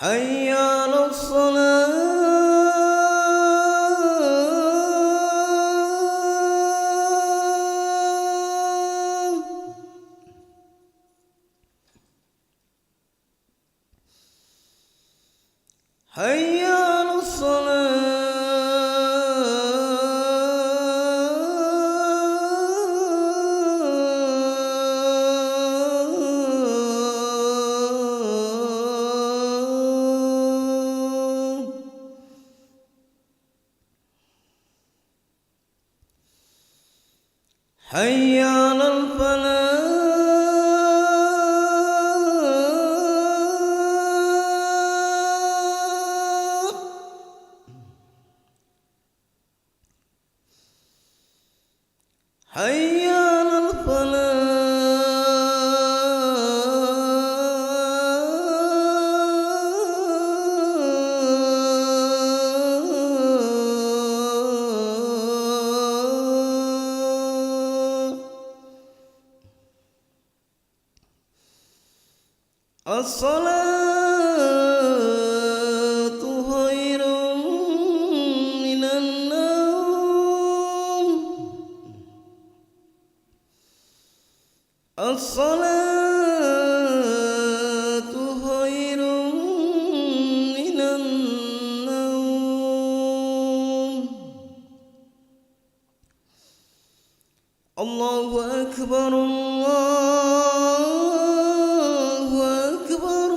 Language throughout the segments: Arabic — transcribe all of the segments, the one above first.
حي على الصلاة. حي على الصلاة. حي على الفلاح. حي على الفلاح. الصلاة خير من النوم. الصلاة خير من النوم. الله أكبر الله أكبر.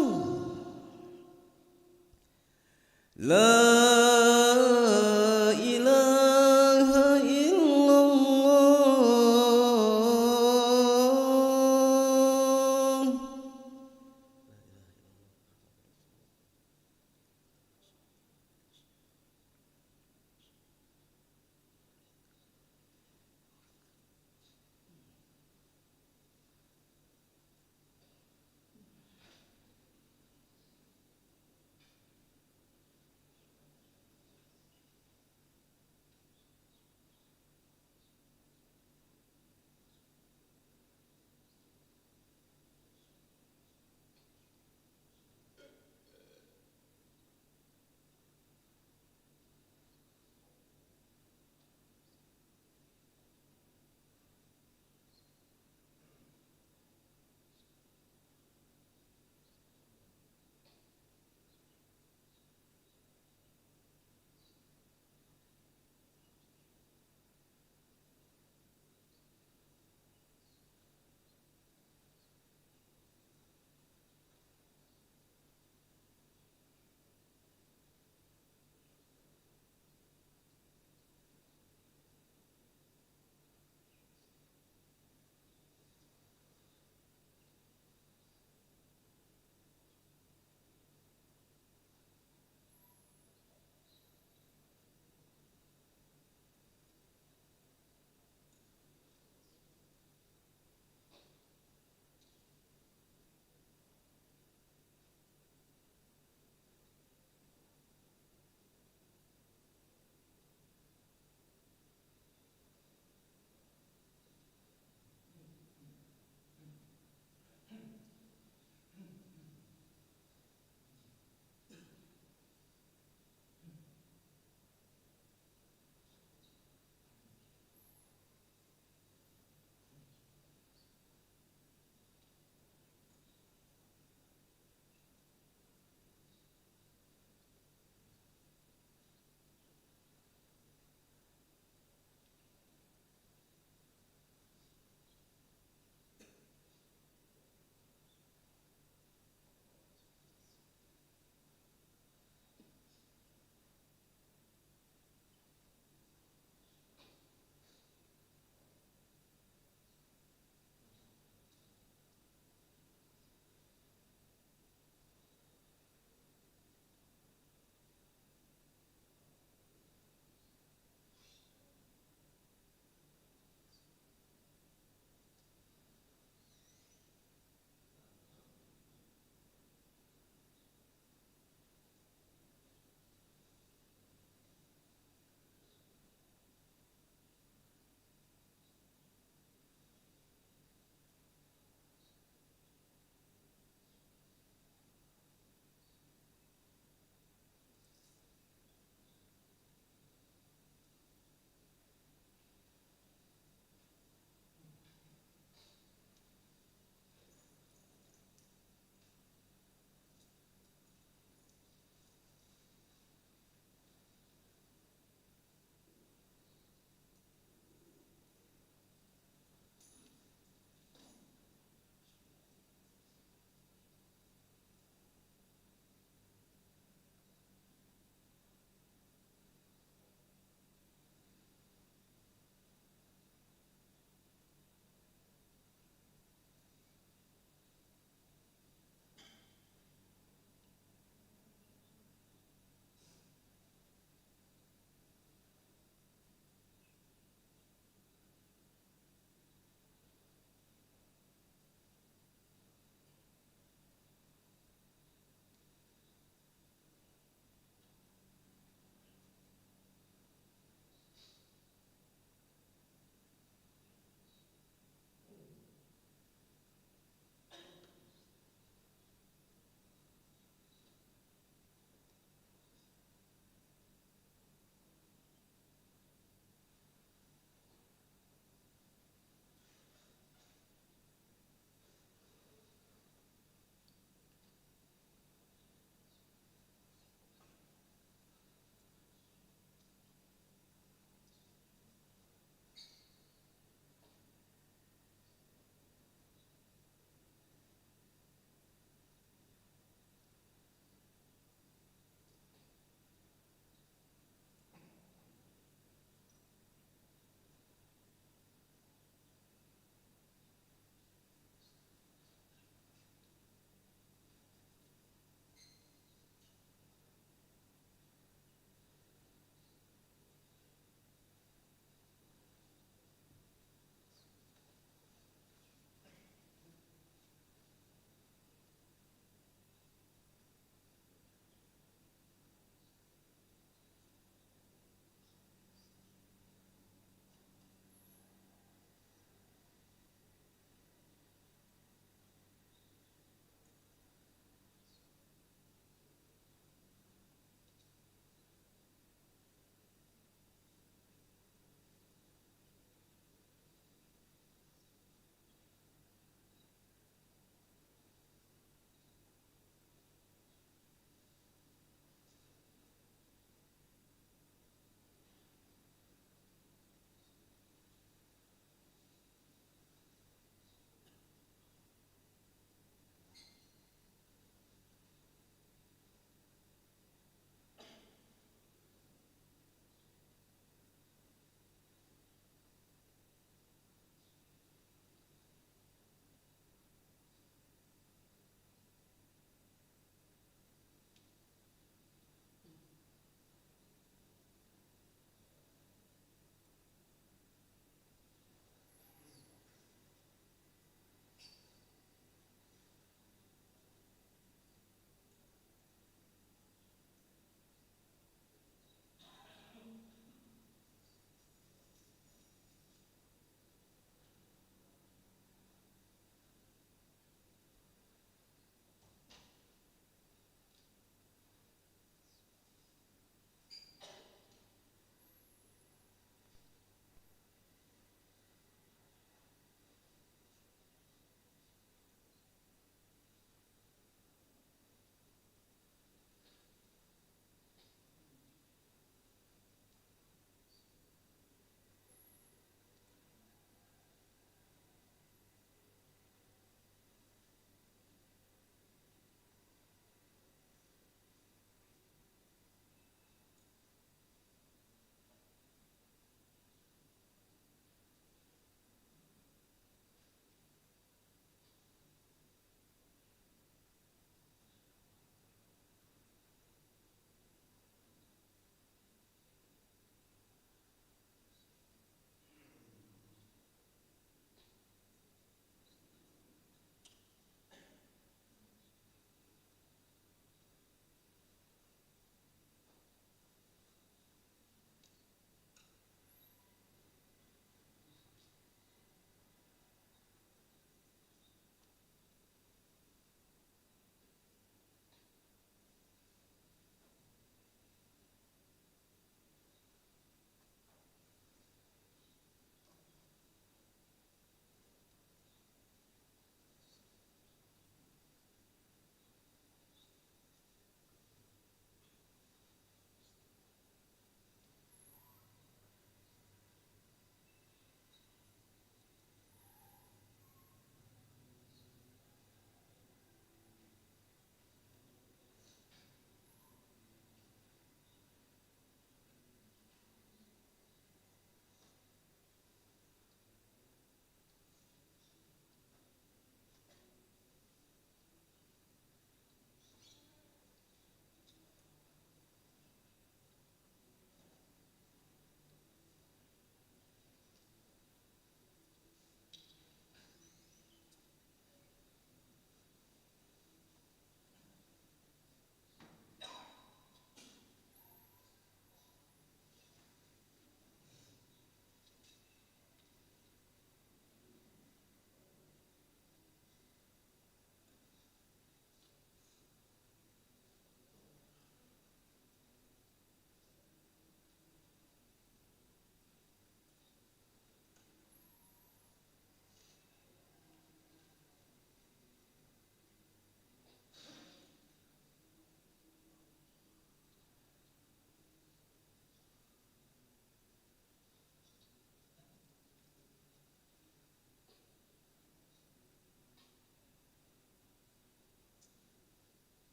لا إله إلا الله.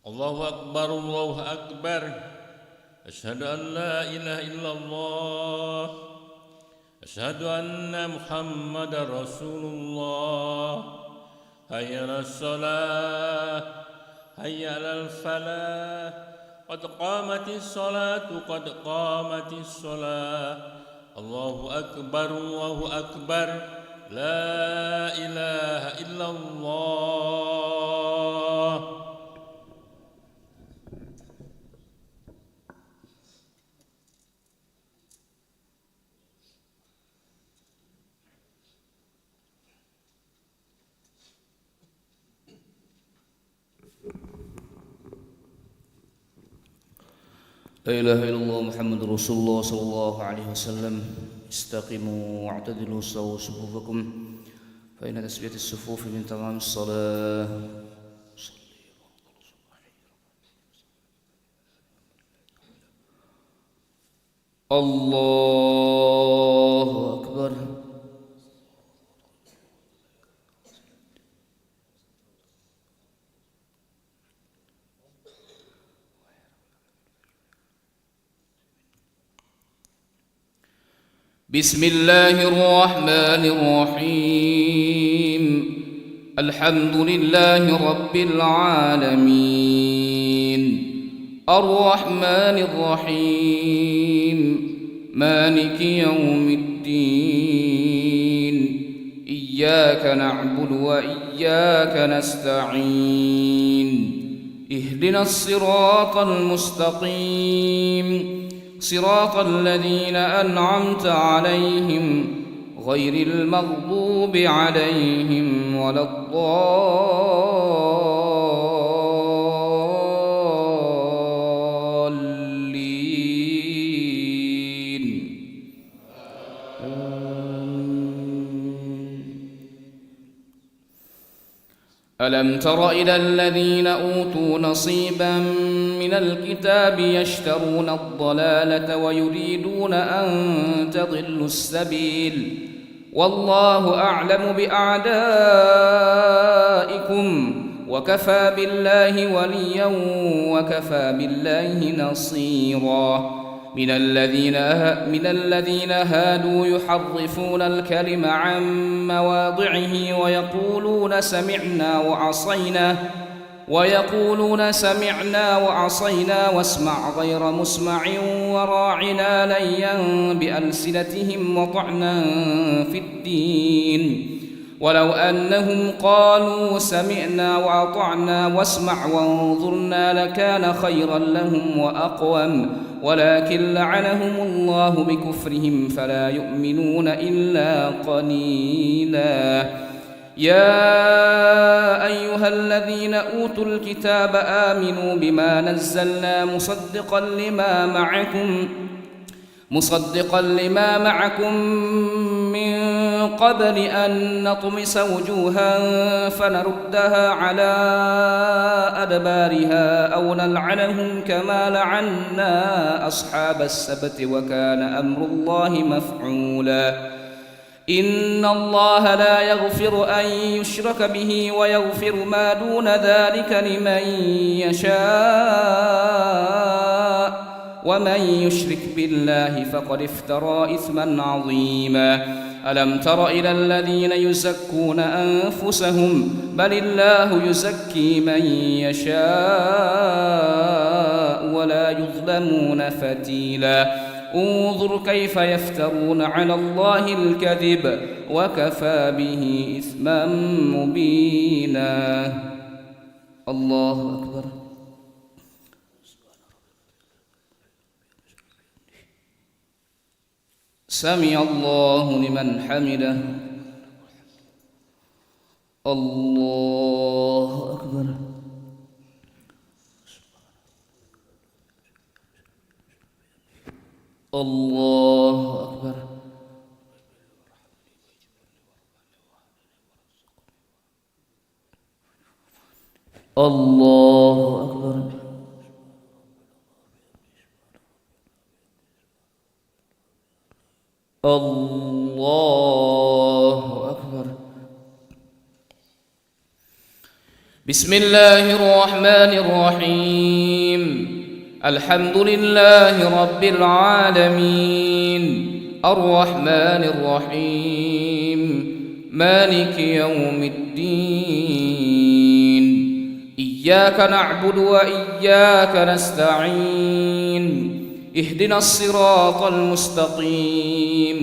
الله أكبر الله أكبر أشهد أن لا إله إلا الله أشهد أن محمد رسول الله حي على الصلاة حي على الفلاح قد قامت الصلاة قد قامت الصلاة الله أكبر الله أكبر لا إله إلا الله. لا إله إلا الله محمد رسول الله صلى الله عليه وسلم. استقيموا واعتدلوا استووا صفوفكم فإن تسوية الصفوف من تمام الصلاة. الله أكبر. بسم الله الرحمن الرحيم. الحمد لله رب العالمين الرحمن الرحيم مالك يوم الدين إياك نعبد وإياك نستعين اهدنا الصراط المستقيم صراط الذين أنعمت عليهم غير المغضوب عليهم ولا الضالين. ألم تر إلى الذين أوتوا نصيبا من الكتاب يشترون الضلالة ويريدون أن تضلوا السبيل والله أعلم بأعدائكم وكفى بالله وليا وكفى بالله نصيرا. من الذين هادوا يحرفون الكلم عن مواضعه ويقولون سمعنا وعصينا واسمع غير مسمع وراعنا ليا بألسنتهم وطعنا في الدين ولو أنهم قالوا سمعنا وأطعنا واسمع وانظرنا لكان خيرا لهم وأقوم ولكن لعنهم الله بكفرهم فلا يؤمنون إلا قليلا. يا أيها الذين أوتوا الكتاب آمنوا بما نزلنا مصدقا لما معكم من قبل أن نطمس وجوها فنردها على أدبارها أو نلعنهم كما لعنا أصحاب السبت وكان أمر الله مفعولا. إن الله لا يغفر أن يشرك به ويغفر ما دون ذلك لمن يشاء ومن يشرك بالله فقد افترى إثما عظيما. ألم تر إلى الذين يزكون أنفسهم بل الله يزكي من يشاء ولا يظلمون فتيلا. انظر كيف يفترون على الله الكذب وكفى به إثما مبينا. الله أكبر. سمع الله لمن حمده. الله أكبر. الله أكبر. الله أكبر. الله أكبر. بسم الله الرحمن الرحيم الحمد لله رب العالمين الرحمن الرحيم مالك يوم الدين إياك نعبد وإياك نستعين اهدنا الصراط المستقيم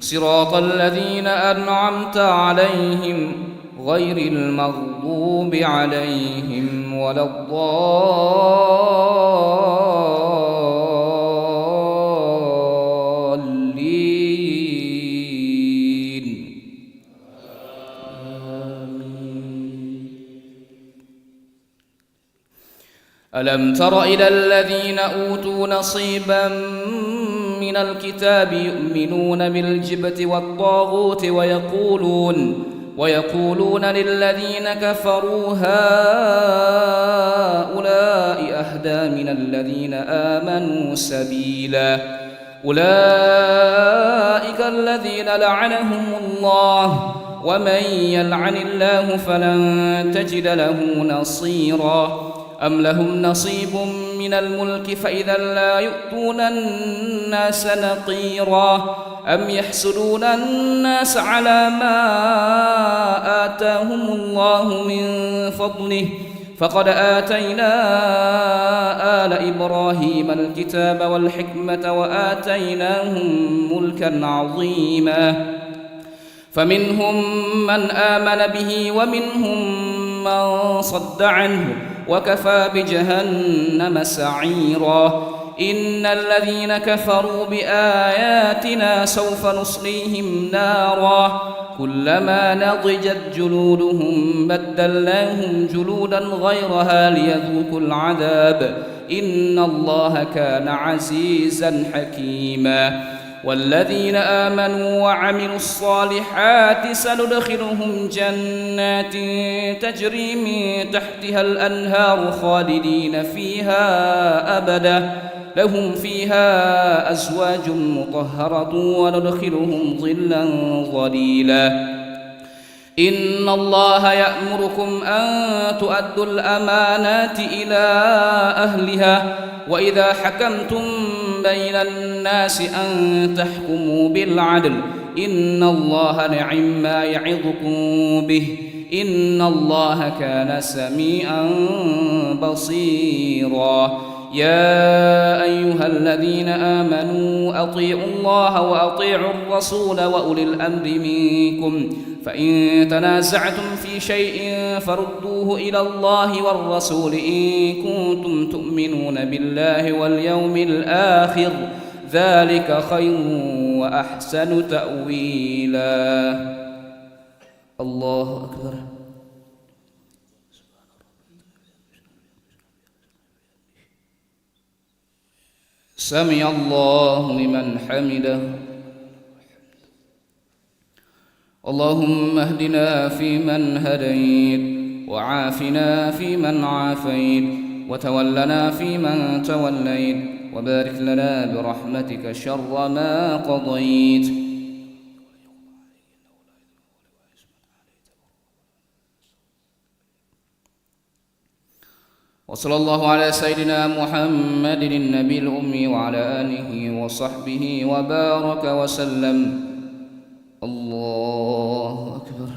صراط الذين أنعمت عليهم غير المغضوب عليهم ولا الضالين ألم تر إلى الذين أوتوا نصيبا من الكتاب يؤمنون بالجبت والطاغوت ويقولون للذين كفروا هؤلاء أهدى من الذين آمنوا سبيلا أولئك الذين لعنهم الله ومن يلعن الله فلن تجد له نصيرا أم لهم نصيب من الملك فإذا لا يؤتون الناس نقيرا أم يحسدون الناس على ما آتاهم الله من فضله فقد آتينا آل إبراهيم الكتاب والحكمة وآتيناهم ملكا عظيما فمنهم من آمن به ومنهم من صد عنه وكفى بجهنم سعيرا إن الذين كفروا بآياتنا سوف نصليهم نارا كلما نضجت جلودهم بدلناهم جلودا غيرها ليذوقوا العذاب إن الله كان عزيزا حكيما والذين آمنوا وعملوا الصالحات سندخلهم جنات تجري من تحتها الأنهار خالدين فيها أبدا لهم فيها أزواج مطهرة وندخلهم ظلا ظليلا إن الله يأمركم أن تؤدوا الأمانات إلى أهلها وإذا حكمتم بين الناس أن تحكموا بالعدل إن الله نعم ما يعظكم به إن الله كان سميعا بصيرا يا أيها الذين آمنوا أطيعوا الله وأطيعوا الرسول وأولي الأمر منكم فإن تنازعتم في شيء فردوه إلى الله والرسول إن كنتم تؤمنون بالله واليوم الآخر ذلك خير وأحسن تأويلا الله أكبر سمع الله لمن حمده اللهم اهدنا فيمن هديت وعافنا فيمن عافيت وتولنا فيمن توليت وبارك لنا برحمتك شر ما قضيت وصلى الله على سيدنا محمد النبي الأمي وعلى آله وصحبه وبارك وسلم الله أكبر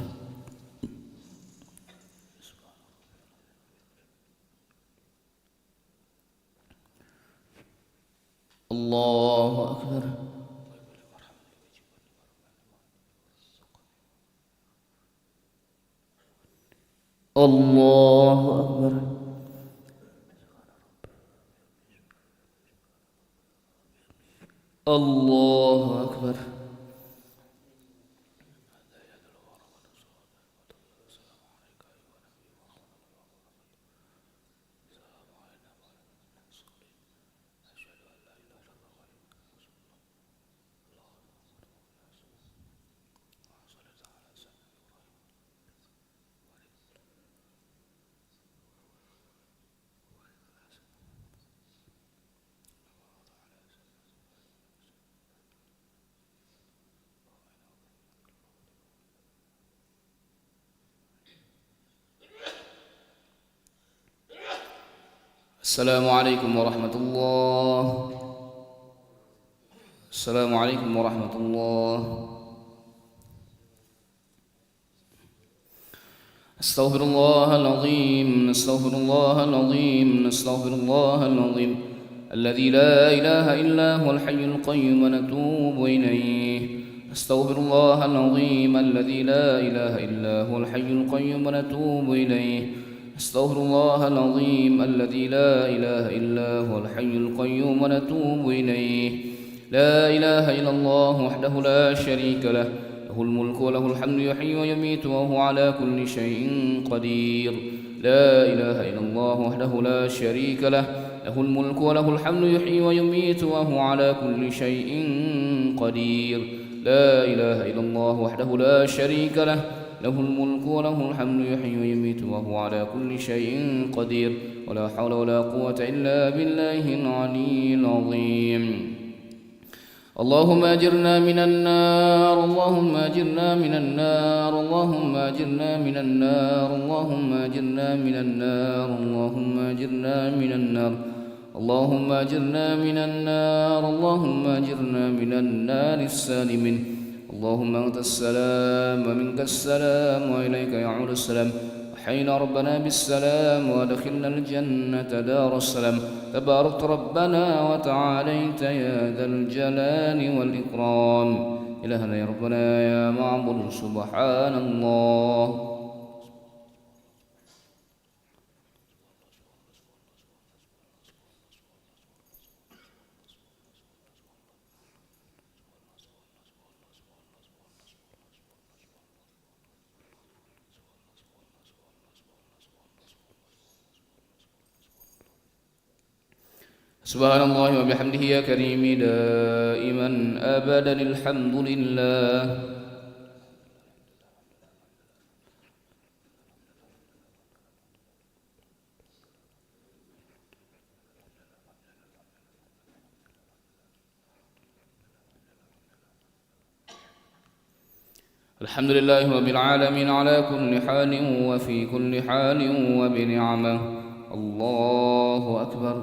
الله أكبر الله أكبر الله أكبر السلام عليكم ورحمة الله. السلام عليكم ورحمة الله. أستغفر الله العظيم، أستغفر الله العظيم، أستغفر الله العظيم الذي لا إله إلا هو الحي القيوم ونتوب إليه. أستغفر الله العظيم الذي لا إله إلا هو الحي القيوم ونتوب إليه. أستغفر الله العظيم الذي لا إله إلا هو الحي القيوم ونتوب إليه. لا إله إلا الله وحده لا شريك له، له الملك وله الحمد يحيي ويميت وهو على كل شيء قدير. لا إله إلا الله وحده لا شريك له، له الملك وله الحمد يحيي ويميت وهو على كل شيء قدير. لا إله إلا الله وحده لا شريك له، له الملك وله الحمد يحيي ويميت وهو على كل شيء قدير. ولا حول ولا قوة إلا بالله العلي العظيم. اللهم أجرنا من النار، اللهم أجرنا من النار، اللهم أجرنا من النار، اللهم أجرنا من النار، اللهم أجرنا من النار، اللهم أجرنا من النار، اللهم أجرنا من النار السالمين. اللهم أنت السلام ومنك السلام وإليك يعود السلام. وحينا ربنا بالسلام وادخلنا الجنة دار السلام. تباركت ربنا وتعاليت يا ذا الجلال والإكرام. إلهنا يا ربنا يا معبود سبحان الله. سبحان الله وبحمده يا كريم دائما أبدا الحمد لله. الحمد لله رب العالمين على كل حال وفي كل حال وبنعمه. الله أكبر.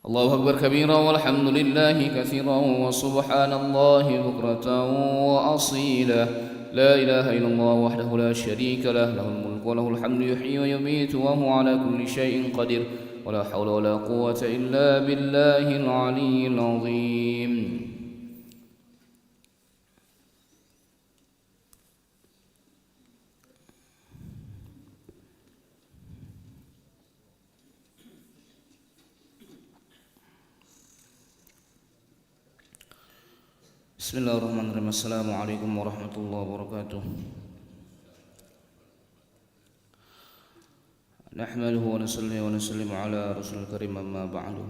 الله أكبر كبيرا والحمد لله كثيرا وسبحان الله بكرة وأصيلا. لا إله إلا الله وحده لا شريك له، له الملك وله الحمد يحيي ويميت وهو على كل شيء قدير. ولا حول ولا قوة إلا بالله العلي العظيم. Bismillahirrahmanirrahim. Assalamualaikum warahmatullahi wabarakatuh. Nahmaduhu wa nusalli wa nusallimu ala rasulil karim, amma ba'du.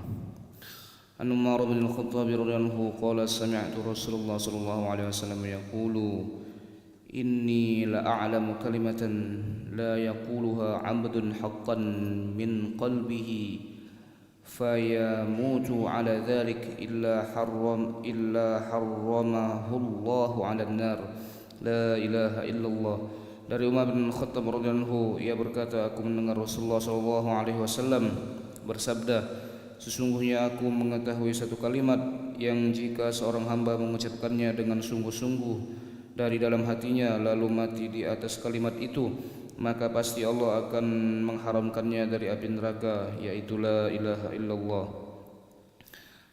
An Umar bin Al-Khattab radhiyallahu anhu qala sami'tu Rasulullah sallallahu alaihi wasallam yaqulu inni la a'lamu kalimatan la yaquluha 'abdun haqqan min qalbihi fayamutu ala dhalik illa harramahu Allah ala an-nar. La ilaha illallah. Dari Umar bin Khattab radhiyallahu anhu, ia berkata, aku mendengar Rasulullah sallallahu alaihi wasallam bersabda, sesungguhnya aku mengetahui satu kalimat yang jika seorang hamba mengucapkannya dengan sungguh-sungguh dari dalam hatinya lalu mati di atas kalimat itu, maka pasti Allah akan mengharamkannya dari api neraka, yaitu la ilaha illallah.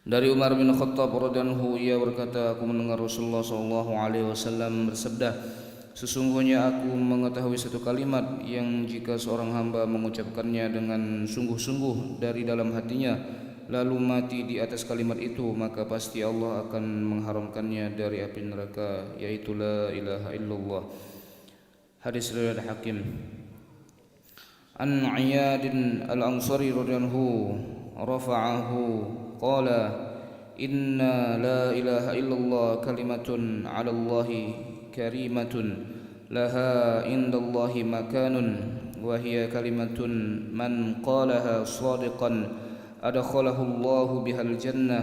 Dari Umar bin Khattab radhiyallahu anhu, ia berkata, aku mendengar Rasulullah sallallahu alaihi wasallam bersabda, sesungguhnya aku mengetahui satu kalimat yang jika seorang hamba mengucapkannya dengan sungguh-sungguh dari dalam hatinya lalu mati di atas kalimat itu, maka pasti Allah akan mengharamkannya dari api neraka, yaitu la ilaha illallah. Hadis riwayat Hakim. An Iyad al-Ansari radhiyallahu rafa'ahu qala inna la ilaha illallah kalimatun 'ala Allahi karimatun laha indallahi makanun wa وهي كلمة من قالها صادقا أدخله الله بها الجنة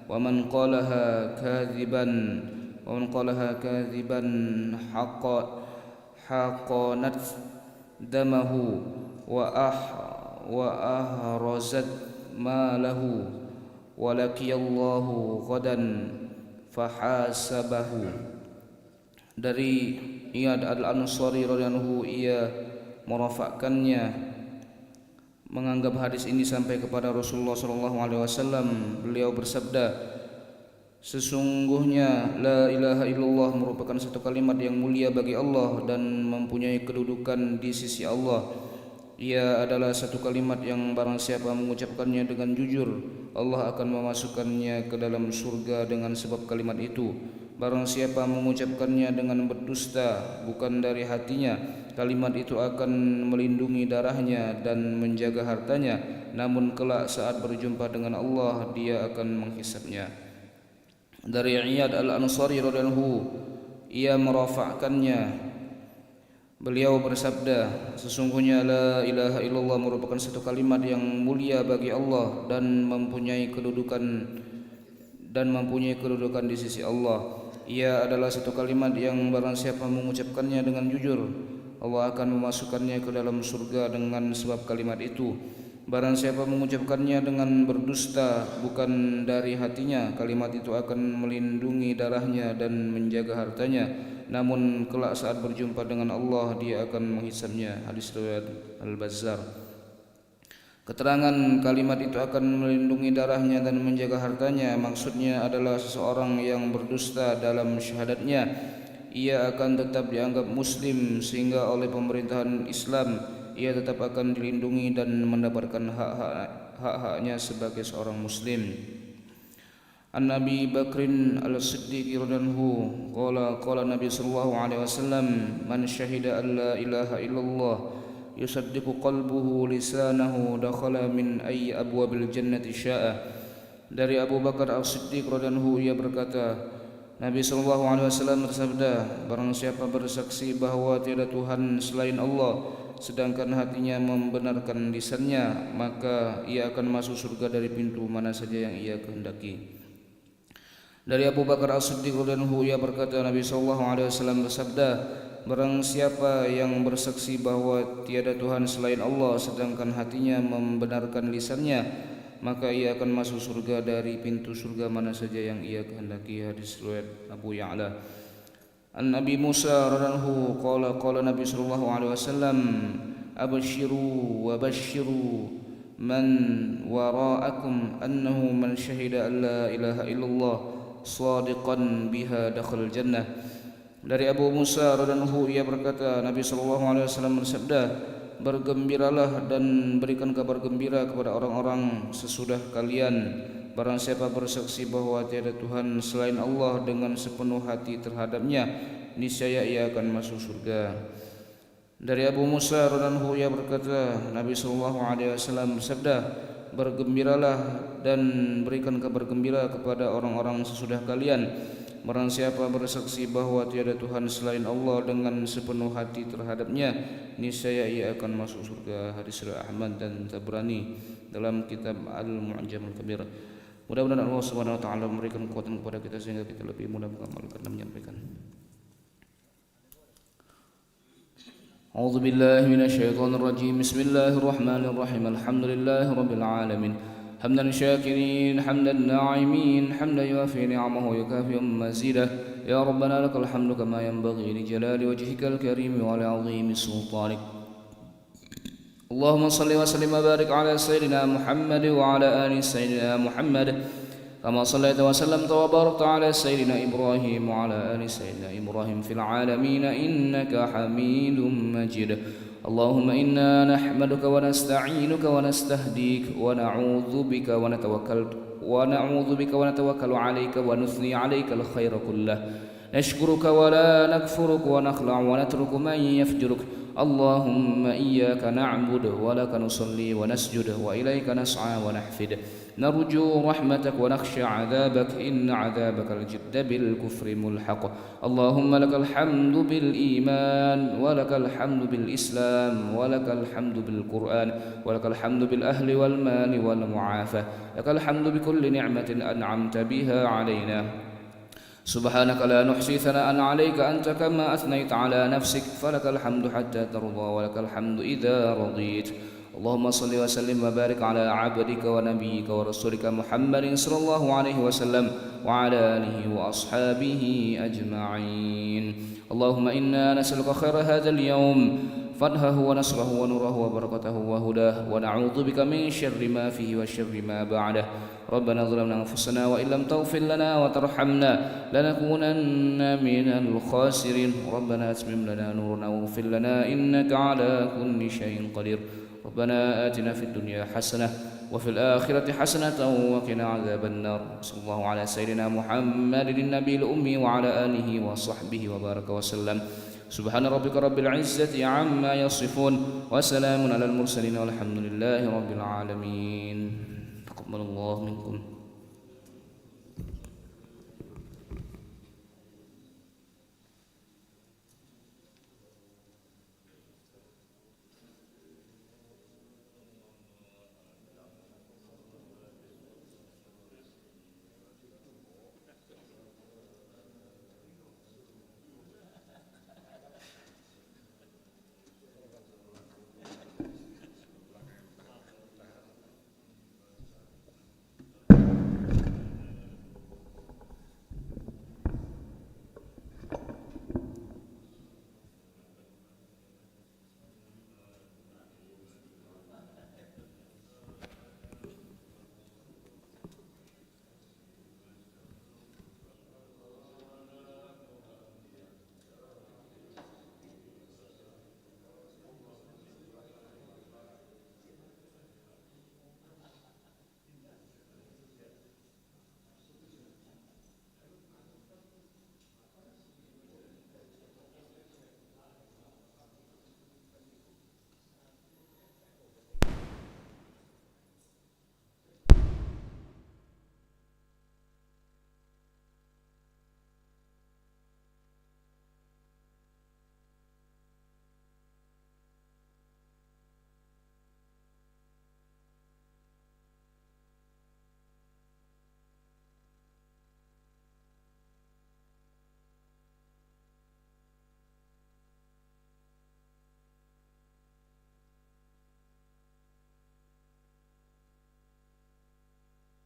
ومن قالها كاذبا حقنت دمه وأهرزت ماله ولقي الله غدا fahasabahu. Dari Iyad al-Ansari radhiyallahu, ia merafakkannya, menganggap hadis ini sampai kepada Rasulullah sallallahu alaihi wasallam. Beliau bersabda, sesungguhnya la ilaha illallah merupakan satu kalimat yang mulia bagi Allah dan mempunyai kedudukan di sisi Allah. Ia adalah satu kalimat yang barang siapa mengucapkannya dengan jujur, Allah akan memasukkannya ke dalam surga dengan sebab kalimat itu. Barang siapa mengucapkannya dengan berdusta bukan dari hatinya, kalimat itu akan melindungi darahnya dan menjaga hartanya, namun kelak saat berjumpa dengan Allah dia akan menghisapnya. Dari Iyad al-Ansari radhiyallahu, ia merafa'kannya. Beliau bersabda, sesungguhnya la ilaha illallah merupakan satu kalimat yang mulia bagi Allah dan mempunyai kedudukan di sisi Allah. Ia adalah satu kalimat yang barang siapa mengucapkannya dengan jujur, Allah akan memasukkannya ke dalam surga dengan sebab kalimat itu. Barang siapa mengucapkannya dengan berdusta bukan dari hatinya, kalimat itu akan melindungi darahnya dan menjaga hartanya, namun kelak saat berjumpa dengan Allah dia akan menghisapnya. Hadis riwayat Al-Bazzar. Keterangan kalimat itu akan melindungi darahnya dan menjaga hartanya, maksudnya adalah seseorang yang berdusta dalam syahadatnya, ia akan tetap dianggap muslim sehingga oleh pemerintahan Islam ia tetap akan dilindungi dan mendapatkan hak-haknya sebagai seorang muslim. An Nabi Bakrin Al-Siddiq radhiyallahu qala Nabi sallallahu alaihi wasallam, man syahida an la ilaha illallah yusaddiqu qalbuhu lisanahu dakhala min ayyi abwabil jannati sya'a. Dari Abu Bakar Al-Siddiq radhiyallahu, ia berkata, Nabi sallallahu alaihi wasallam bersabda, barang siapa bersaksi bahwa tiada Tuhan selain Allah sedangkan hatinya membenarkan lisannya, maka ia akan masuk surga dari pintu mana saja yang ia kehendaki. Dari Abu Bakar As-Siddiq radhiyallahu, ia berkata, Nabi sallallahu alaihi wasallam bersabda, barang siapa yang bersaksi bahwa tiada Tuhan selain Allah sedangkan hatinya membenarkan lisannya, maka ia akan masuk surga dari pintu surga mana saja yang ia kehendaki. Hadis riwayat Abu Ya'la. An Nabi Musa radhiyallahu qala Nabi sallallahu alaihi wasallam, abshiru wa bashiru man wara'akum annahu man syahida an la ilaha illallah shadiqan biha dakhala jannah. Dari Abu Musa radhiyallahu, ia berkata, Nabi sallallahu alaihi wasallam bersabda, bergembiralah dan berikan kabar gembira kepada orang-orang sesudah kalian, barang siapa bersaksi bahwa tiada Tuhan selain Allah dengan sepenuh hati terhadapnya, niscaya ia akan masuk surga. Dari Abu Musa radhiyallahu, ia berkata, Nabi sallallahu alaihi wasallam bersabda, bergembiralah dan berikan kabar gembira kepada orang-orang sesudah kalian, barang siapa bersaksi bahwa tiada Tuhan selain Allah dengan sepenuh hati terhadapnya, niscaya ia akan masuk surga. Hadis riwayat Ahmad dan Tabrani dalam kitab Al-Mu'jam Al-Kabir. Mudah-mudahan Allah Subhanahu wa taala memberikan kekuatan kepada kita sehingga kita lebih mudah mengamalkan dan menyampaikan. A'udzu billahi minasyaitonir rajim. Bismillahirrahmanirrahim. Alhamdulillahirabbil alamin. حمدا شاكرين حمدا ناعمين حمدا يوافي نعمه ويكافئ مزيده يا ربنا لك الحمد كما ينبغي لجلال وجهك الكريم ولعظيم سلطانك. اللهم صل وسلم وبارك على سيدنا محمد وعلى آل سيدنا محمد كما صليت وسلمت وباركت على سيدنا إبراهيم وعلى آل سيدنا إبراهيم في العالمين إنك حميد مجيد. اللهم إنا نحمدك ونستعينك ونستهديك ونعوذ بك ونتوكل عليك ونثني عليك الخير كله نشكرك ولا نكفرك ونخلع ونترك من يفجرك. اللهم إياك نعبد ولك نصلي ونسجد وإليك نسعى ونحفد. نرجو رحمتك ونخشى عذابك إن عذابك الجد بالكفر ملحق. اللهم لك الحمد بالإيمان ولك الحمد بالإسلام ولك الحمد بالقرآن ولك الحمد بالأهل والمال والمعافاة. لك الحمد بكل نعمة أنعمت بها علينا. سبحانك لا نحصي ثناء عليك أنت كما أثنيت على نفسك، فلك الحمد حتى ترضى ولك الحمد إذا رضيت. اللهم صل وسلم وبارك على عبدك ونبيك ورسولك محمد صلى الله عليه وسلم وعلى آله وأصحابه أجمعين. اللهم إنا نسألك خير هذا اليوم فضله ونصره ونوره وبركته وهداه، ونعوذ بك من شر ما فيه وشر ما بعده. ربنا ظلمنا أنفسنا وإن لم تغفر لنا وترحمنا لنكونن من الخاسرين. ربنا أتمم لنا نورنا واغفر لنا إنك على كل شيء قدير. ربنا آتنا في الدنيا حسنة وفي الآخرة حسنة وقنا عذاب النار. صلى الله على سيدنا محمد النبي الأمي وعلى آله وصحبه وبارك وسلم. سبحان ربك رب العزة عما يصفون وسلام على المرسلين والحمد لله رب العالمين. تقبل الله منكم.